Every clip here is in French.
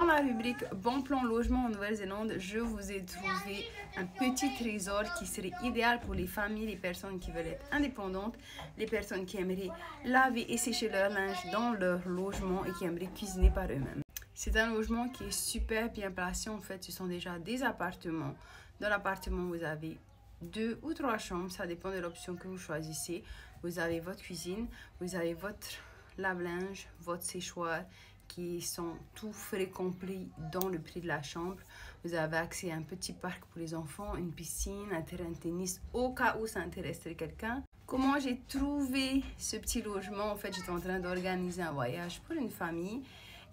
la rubrique Bon plan logement en Nouvelle-Zélande, je vous ai trouvé un petit trésor qui serait idéal pour les familles, les personnes qui veulent être indépendantes, les personnes qui aimeraient laver et sécher leur linge dans leur logement et qui aimeraient cuisiner par eux-mêmes. C'est un logement qui est super bien placé. En fait, ce sont déjà des appartements. Dans l'appartement, vous avez 2 ou 3 chambres, ça dépend de l'option que vous choisissez. Vous avez votre cuisine, vous avez votre lave-linge, votre séchoir qui sont tout frais compris dans le prix de la chambre. Vous avez accès à un petit parc pour les enfants, une piscine, un terrain de tennis au cas où ça intéresserait quelqu'un. Comment j'ai trouvé ce petit logement? En fait, j'étais en train d'organiser un voyage pour une famille.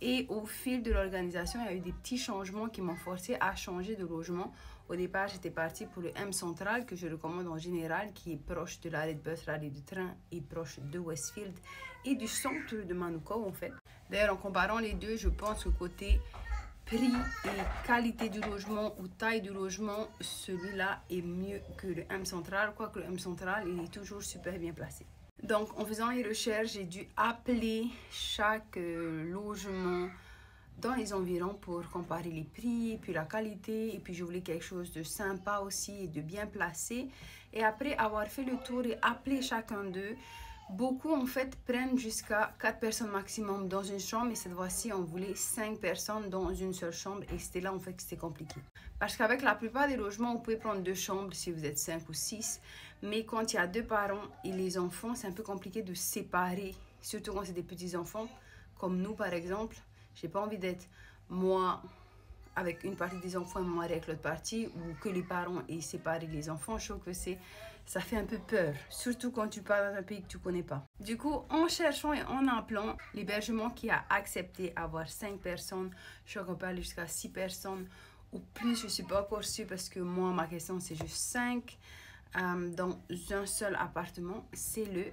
Et au fil de l'organisation, il y a eu des petits changements qui m'ont forcé à changer de logement. Au départ, j'étais partie pour le M Central, que je recommande en général, qui est proche de l'arrêt de bus, l'arrêt de train, et proche de Westfield et du centre de Manukau, en fait. D'ailleurs, en comparant les deux, je pense que côté prix et qualité du logement ou taille du logement, celui-là est mieux que le M Central, quoique le M Central, il est toujours super bien placé. Donc, en faisant les recherches, j'ai dû appeler chaque logement dans les environs pour comparer les prix et puis la qualité. Et puis, je voulais quelque chose de sympa aussi et de bien placé. Et après avoir fait le tour et appelé chacun d'eux, beaucoup en fait prennent jusqu'à 4 personnes maximum dans une chambre. Et cette fois-ci, on voulait 5 personnes dans une seule chambre. Et c'était là en fait que c'était compliqué. Parce qu'avec la plupart des logements, vous pouvez prendre 2 chambres si vous êtes 5 ou 6. Mais quand il y a 2 parents et les enfants, c'est un peu compliqué de séparer. Surtout quand c'est des petits-enfants, comme nous par exemple. J'ai pas envie d'être moi avec une partie des enfants et mon mari avec l'autre partie, ou que les parents aient séparé les enfants. Je trouve que ça fait un peu peur, surtout quand tu pars dans un pays que tu connais pas. Du coup, en cherchant et en appelant, l'hébergement qui a accepté avoir 5 personnes, je crois qu'on peut aller jusqu'à 6 personnes ou plus, je suis pas encore sûre parce que moi, ma question c'est juste 5 dans un seul appartement. C'est le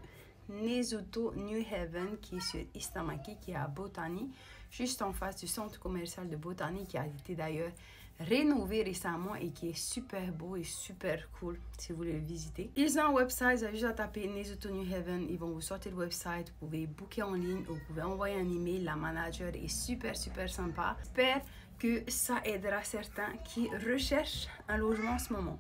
Nesuto New Haven qui est sur Istamaki, qui est à Botany, juste en face du centre commercial de Botany, qui a été d'ailleurs rénové récemment et qui est super beau et super cool si vous voulez le visiter. Ils ont un website, vous avez juste à taper Nesuto New Haven, ils vont vous sortir le website, vous pouvez booker en ligne ou vous pouvez envoyer un email. La manager est super sympa. J'espère que ça aidera certains qui recherchent un logement en ce moment.